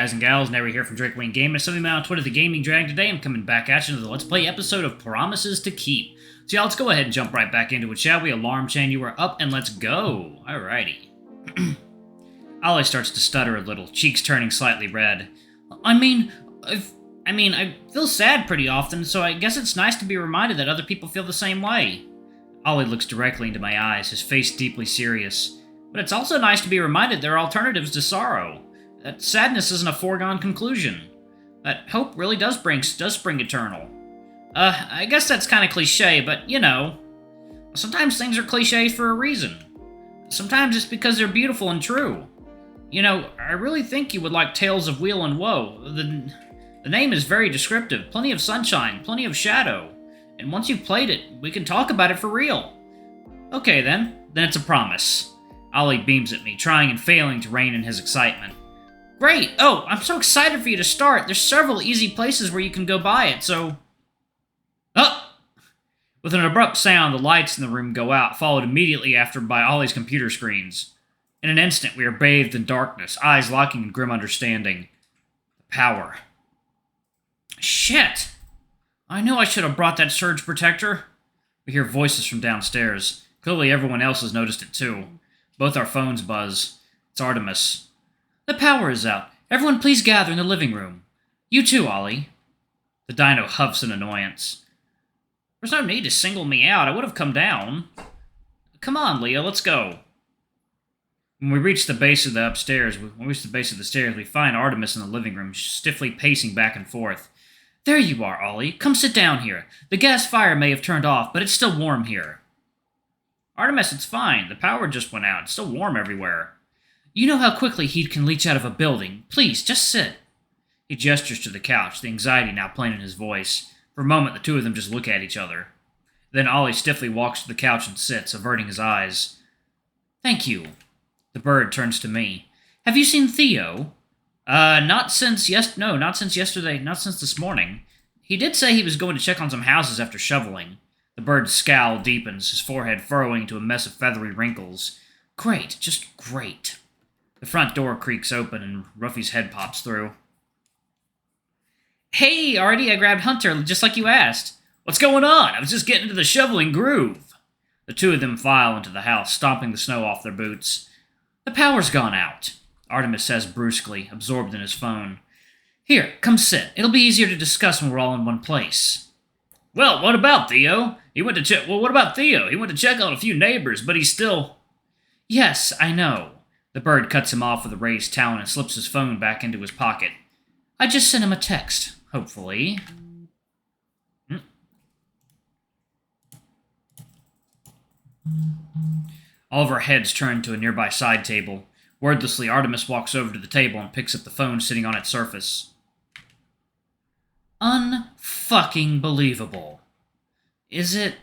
guys and gals? Never here from Drake Wayne Gaming. Some of you on Twitter, the Gaming Drag. Today I'm coming back at you with the Let's Play episode of Promises to Keep. So yeah, let's go ahead and jump right back into it, shall we? Alarm chain, you are up, and let's go. Alrighty. Ollie starts to stutter a little, cheeks turning slightly red. I feel sad pretty often, so I guess it's nice to be reminded that other people feel the same way. Ollie looks directly into my eyes, his face deeply serious. But it's also nice to be reminded there are alternatives to sorrow. That sadness isn't a foregone conclusion. That hope really does spring eternal. I guess that's kind of cliche, but, you know, sometimes things are cliches for a reason. Sometimes it's because they're beautiful and true. You know, I really think you would like Tales of Weal and Woe. The name is very descriptive. Plenty of sunshine, plenty of shadow. And once you've played it, we can talk about it for real. Okay then it's a promise. Ollie beams at me, trying and failing to rein in his excitement. Great! Oh, I'm so excited for you to start. There's several easy places where you can go buy it, so... Oh! With an abrupt sound, the lights in the room go out, followed immediately after by Ollie's computer screens. In an instant, we are bathed in darkness, eyes locking in grim understanding. Power. Shit! I knew I should have brought that surge protector. We hear voices from downstairs. Clearly everyone else has noticed it too. Both our phones buzz. It's Artemis. The power is out. Everyone please gather in the living room. You too, Ollie. The dino huffs in annoyance. There's no need to single me out. I would have come down. Come on, Leo, let's go. When we reach the base of the stairs, we find Artemis in the living room, stiffly pacing back and forth. There you are, Ollie. Come sit down here. The gas fire may have turned off, but it's still warm here. Artemis, it's fine. The power just went out. It's still warm everywhere. You know how quickly heat can leach out of a building. Please, just sit. He gestures to the couch, the anxiety now plain in his voice. For a moment, the two of them just look at each other. Then Ollie stiffly walks to the couch and sits, averting his eyes. Thank you. The bird turns to me. Have you seen Theo? Not since yesterday, not since this morning. He did say he was going to check on some houses after shoveling. The bird's scowl deepens, his forehead furrowing into a mess of feathery wrinkles. Great, just great. The front door creaks open and Ruffy's head pops through. Hey, Artie, I grabbed Hunter, just like you asked. What's going on? I was just getting into the shoveling groove. The two of them file into the house, stomping the snow off their boots. The power's gone out, Artemis says brusquely, absorbed in his phone. Here, come sit. It'll be easier to discuss when we're all in one place. Well, what about Theo? What about Theo? He went to check on a few neighbors, but he's still... Yes, I know. The bird cuts him off with a raised talon and slips his phone back into his pocket. I just sent him a text, hopefully. All of our heads turn to a nearby side table. Wordlessly, Artemis walks over to the table and picks up the phone sitting on its surface. Unfucking believable. Is it?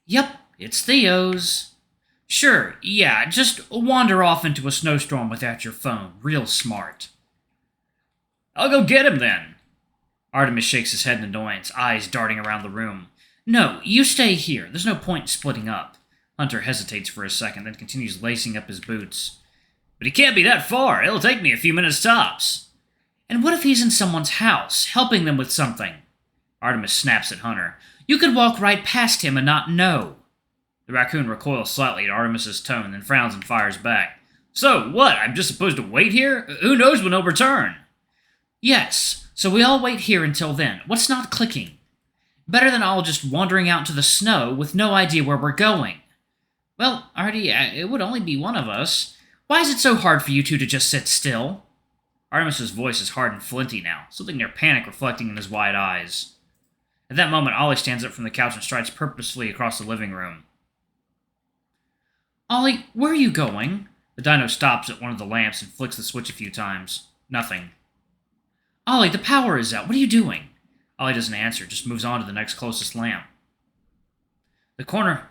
Yep, it's Theo's. Sure, yeah, just wander off into a snowstorm without your phone. Real smart. I'll go get him then. Artemis shakes his head in annoyance, eyes darting around the room. No, you stay here. There's no point in splitting up. Hunter hesitates for a second, then continues lacing up his boots. But he can't be that far. It'll take me a few minutes tops. And what if he's in someone's house, helping them with something? Artemis snaps at Hunter. You could walk right past him and not know. The raccoon recoils slightly at Artemis's tone, then frowns and fires back. So, what? I'm just supposed to wait here? Who knows when he'll return? Yes, so we all wait here until then. What's not clicking? Better than all just wandering out into the snow with no idea where we're going. Well, Artie, it would only be one of us. Why is it so hard for you two to just sit still? Artemis's voice is hard and flinty now, something near panic reflecting in his wide eyes. At that moment, Ollie stands up from the couch and strides purposefully across the living room. Ollie, where are you going? The dino stops at one of the lamps and flicks the switch a few times. Nothing. Ollie, the power is out. What are you doing? Ollie doesn't answer, just moves on to the next closest lamp. The corner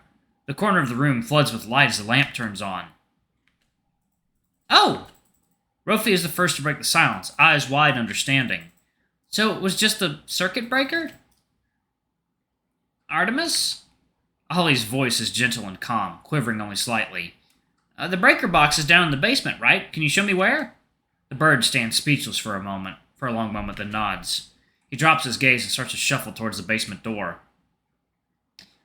of the room floods with light as the lamp turns on. Oh! Rofi is the first to break the silence, eyes wide in understanding. So it was just a circuit breaker? Artemis? Ollie's voice is gentle and calm, quivering only slightly. The breaker box is down in the basement, right? Can you show me where? The bird stands speechless for a long moment, then nods. He drops his gaze and starts to shuffle towards the basement door.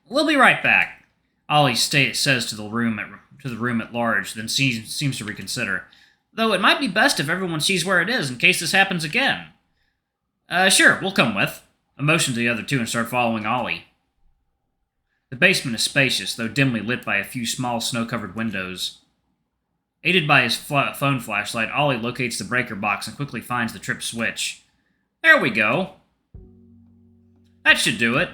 "We'll be right back," Ollie says to the room at large, then seems to reconsider. "Though it might be best if everyone sees where it is in case this happens again." Sure, we'll come with." I motion to the other two and start following Ollie. The basement is spacious, though dimly lit by a few small snow-covered windows. Aided by his phone flashlight, Ollie locates the breaker box and quickly finds the trip switch. "There we go. That should do it."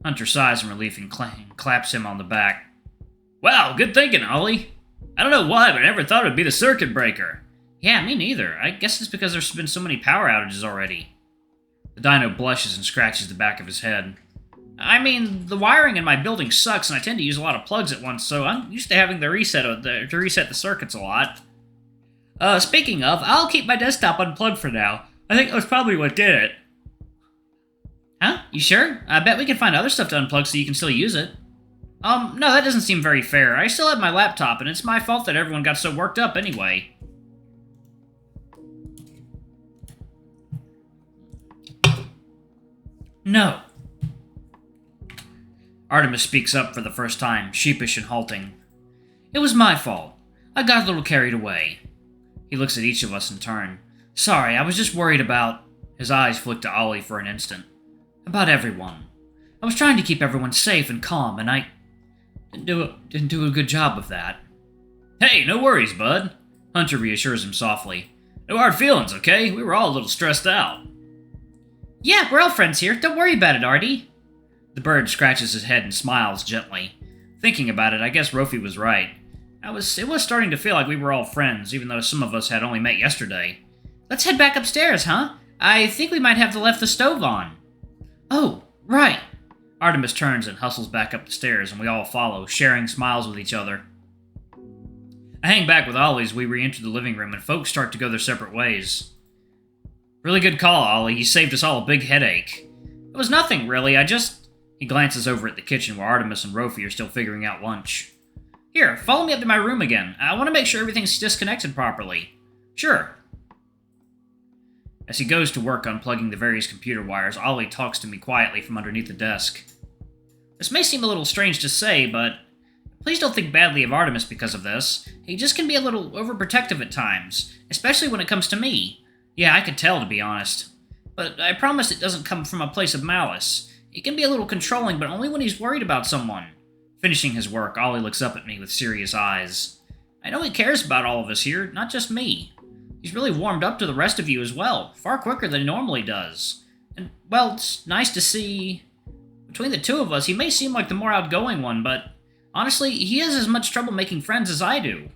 Hunter sighs in relief and claps him on the back. "Wow, good thinking, Ollie. I don't know why, but I never thought it would be the circuit breaker." "Yeah, me neither. I guess it's because there's been so many power outages already." The dino blushes and scratches the back of his head. "I mean, the wiring in my building sucks, and I tend to use a lot of plugs at once, so I'm used to having to reset the circuits a lot." Speaking of, I'll keep my desktop unplugged for now. I think that's probably what did it." "Huh? You sure? I bet we can find other stuff to unplug so you can still use it." No, that doesn't seem very fair. I still have my laptop, and it's my fault that everyone got so worked up anyway." "No." Artemis speaks up for the first time, sheepish and halting. "It was my fault. I got a little carried away." He looks at each of us in turn. "Sorry, I was just worried about..." His eyes flick to Ollie for an instant. "About everyone. I was trying to keep everyone safe and calm, and I didn't do a good job of that." "Hey, no worries, bud," Hunter reassures him softly. "No hard feelings, okay? We were all a little stressed out." "Yeah, we're all friends here. Don't worry about it, Artie." The bird scratches his head and smiles gently. Thinking about it, I guess Rofi was right. It was starting to feel like we were all friends, even though some of us had only met yesterday. "Let's head back upstairs, huh? I think we might have left the stove on." "Oh, right." Artemis turns and hustles back up the stairs, and we all follow, sharing smiles with each other. I hang back with Ollie as we re-enter the living room, and folks start to go their separate ways. "Really good call, Ollie. You saved us all a big headache." "It was nothing, really. He glances over at the kitchen where Artemis and Rofi are still figuring out lunch. "Here, follow me up to my room again. I want to make sure everything's disconnected properly." "Sure." As he goes to work unplugging the various computer wires, Ollie talks to me quietly from underneath the desk. "This may seem a little strange to say, but please don't think badly of Artemis because of this. He just can be a little overprotective at times, especially when it comes to me. Yeah, I could tell, to be honest. But I promise it doesn't come from a place of malice. He can be a little controlling, but only when he's worried about someone." Finishing his work, Ollie looks up at me with serious eyes. "I know he cares about all of us here, not just me. He's really warmed up to the rest of you as well, far quicker than he normally does. And, well, it's nice to see... Between the two of us, he may seem like the more outgoing one, but honestly, he has as much trouble making friends as I do."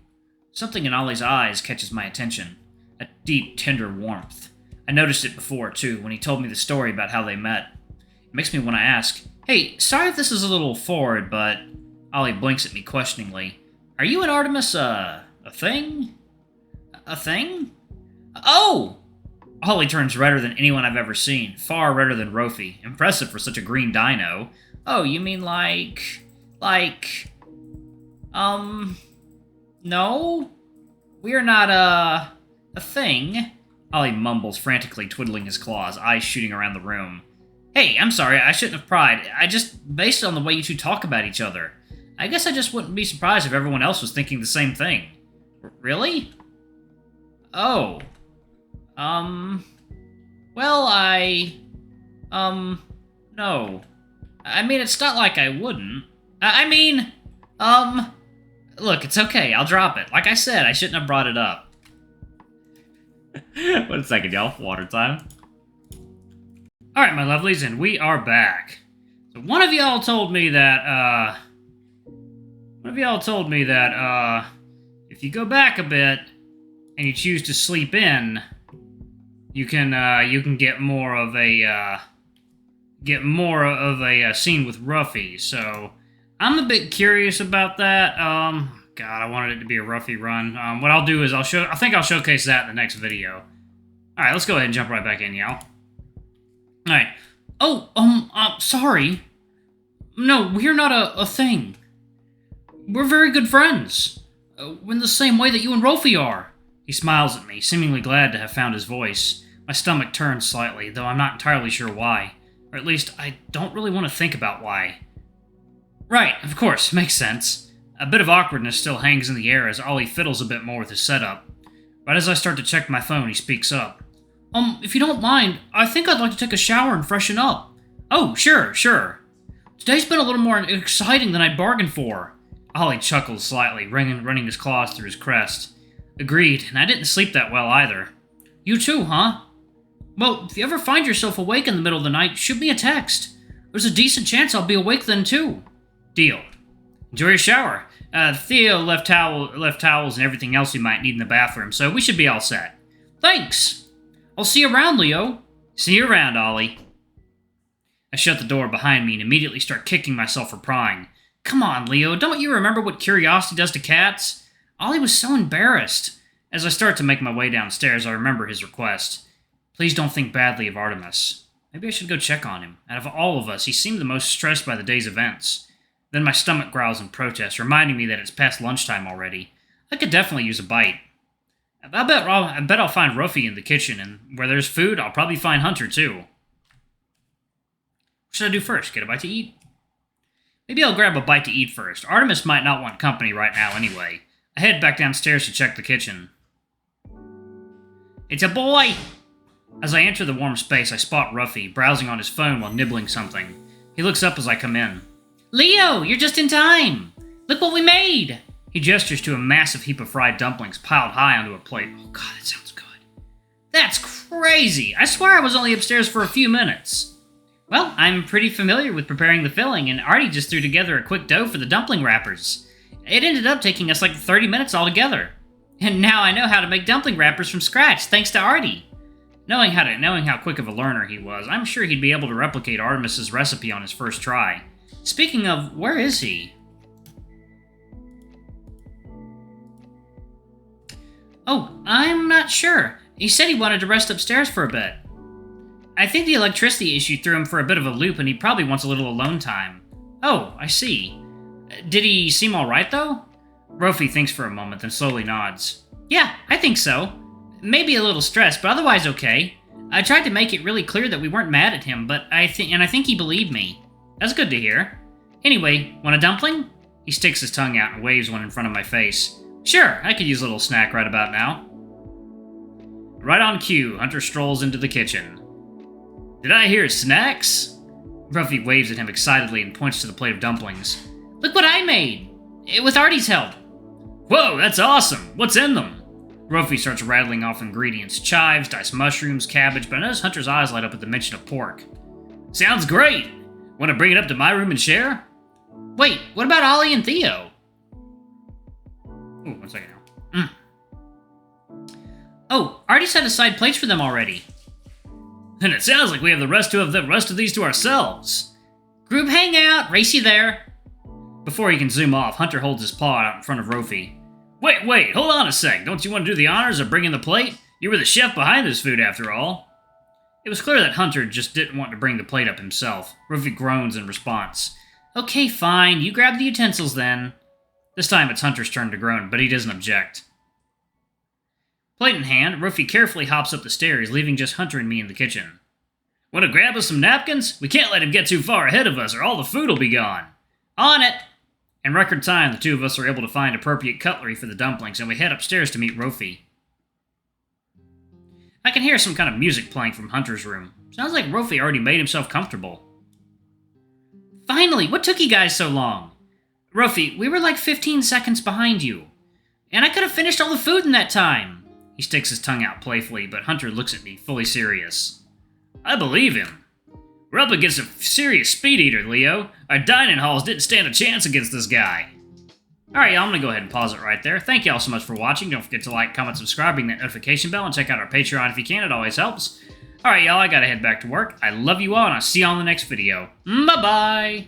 Something in Ollie's eyes catches my attention. A deep, tender warmth. I noticed it before, too, when he told me the story about how they met. It makes me want to ask, "Hey, sorry if this is a little forward, but..." Ollie blinks at me questioningly. "Are you and Artemis, a thing?" "A thing?" "Oh!" Ollie turns redder than anyone I've ever seen, far redder than Rofi. Impressive for such a green dino. "Oh, you mean no? We're not, a thing." Ollie mumbles, frantically twiddling his claws, eyes shooting around the room. "Hey, I'm sorry, I shouldn't have pried. I just based it on the way you two talk about each other. I guess I just wouldn't be surprised if everyone else was thinking the same thing." "Really?" "Oh. Well, no. I mean, it's not like I wouldn't. Look, it's okay, I'll drop it. Like I said, I shouldn't have brought it up." Wait a second, y'all. Water time. Alright, my lovelies, and we are back. So one of y'all told me that, if you go back a bit, and you choose to sleep in, you can get more of a scene with Ruffy. So I'm a bit curious about that. God, I wanted it to be a Ruffy run. What I'll do is I think I'll showcase that in the next video. All right, let's go ahead and jump right back in, y'all. All right. Oh, sorry. No, we're not a thing. We're very good friends. In the same way that you and Ruffy are. He smiles at me, seemingly glad to have found his voice. My stomach turns slightly, though I'm not entirely sure why. Or at least, I don't really want to think about why. Right, of course, makes sense. A bit of awkwardness still hangs in the air as Ollie fiddles a bit more with his setup. Right as I start to check my phone, he speaks up. If you don't mind, I think I'd like to take a shower and freshen up. Oh, sure. Today's been a little more exciting than I'd bargained for. Ollie chuckles slightly, running his claws through his crest. Agreed, and I didn't sleep that well either. You too, huh? Well, if you ever find yourself awake in the middle of the night, shoot me a text. There's a decent chance I'll be awake then too. Deal. Enjoy your shower. Theo left towels and everything else you might need in the bathroom, so we should be all set. Thanks. I'll see you around, Leo. See you around, Ollie. I shut the door behind me and immediately start kicking myself for prying. Come on, Leo, don't you remember what curiosity does to cats? Ollie was so embarrassed. As I start to make my way downstairs, I remember his request. Please don't think badly of Artemis. Maybe I should go check on him. Out of all of us, he seemed the most stressed by the day's events. Then my stomach growls in protest, reminding me that it's past lunchtime already. I could definitely use a bite. I bet I'll find Ruffy in the kitchen, and where there's food, I'll probably find Hunter too. What should I do first? Get a bite to eat? Maybe I'll grab a bite to eat first. Artemis might not want company right now anyway. I head back downstairs to check the kitchen. It's a boy! As I enter the warm space, I spot Ruffy, browsing on his phone while nibbling something. He looks up as I come in. Leo, you're just in time! Look what we made! He gestures to a massive heap of fried dumplings piled high onto a plate. Oh god, that sounds good. That's crazy! I swear I was only upstairs for a few minutes. Well, I'm pretty familiar with preparing the filling, and Artie just threw together a quick dough for the dumpling wrappers. It ended up taking us like 30 minutes altogether. And now I know how to make dumpling wrappers from scratch, thanks to Artie. Knowing how quick of a learner he was, I'm sure he'd be able to replicate Artemis's recipe on his first try. Speaking of, where is he? Oh, I'm not sure. He said he wanted to rest upstairs for a bit. I think the electricity issue threw him for a bit of a loop and he probably wants a little alone time. Oh, I see. Did he seem alright though? Ruffy thinks for a moment, then slowly nods. Yeah, I think so. Maybe a little stressed, but otherwise okay. I tried to make it really clear that we weren't mad at him, but I think he believed me. That's good to hear. Anyway, want a dumpling? He sticks his tongue out and waves one in front of my face. Sure, I could use a little snack right about now. Right on cue, Hunter strolls into the kitchen. Did I hear snacks? Ruffy waves at him excitedly and points to the plate of dumplings. Look what I made! With Artie's help. Whoa, that's awesome! What's in them? Ruffy starts rattling off ingredients. Chives, diced mushrooms, cabbage, but I notice Hunter's eyes light up at the mention of pork. Sounds great! Want to bring it up to my room and share? Wait, what about Ollie and Theo? Ooh, one second now. Oh, Artie set aside plates for them already. And it sounds like we have the rest of these to ourselves. Group hangout, race you there. Before he can zoom off, Hunter holds his paw out in front of Ruffy. Wait, hold on a sec. Don't you want to do the honors of bringing the plate? You were the chef behind this food, after all. It was clear that Hunter just didn't want to bring the plate up himself. Ruffy groans in response. Okay, fine. You grab the utensils then. This time it's Hunter's turn to groan, but he doesn't object. Plate in hand, Ruffy carefully hops up the stairs, leaving just Hunter and me in the kitchen. Want to grab us some napkins? We can't let him get too far ahead of us, or all the food will be gone. On it! In record time, the two of us are able to find appropriate cutlery for the dumplings, and we head upstairs to meet Ruffy. I can hear some kind of music playing from Hunter's room. Sounds like Ruffy already made himself comfortable. Finally, what took you guys so long? Ruffy, we were like 15 seconds behind you. And I could have finished all the food in that time. He sticks his tongue out playfully, but Hunter looks at me, fully serious. I believe him. We're up against a serious speed eater, Leo. Our dining halls didn't stand a chance against this guy. Alright, y'all, I'm going to go ahead and pause it right there. Thank y'all so much for watching. Don't forget to like, comment, subscribe, ring that notification bell, and check out our Patreon if you can. It always helps. Alright, y'all, I got to head back to work. I love you all, and I'll see you all in the next video. Bye-bye!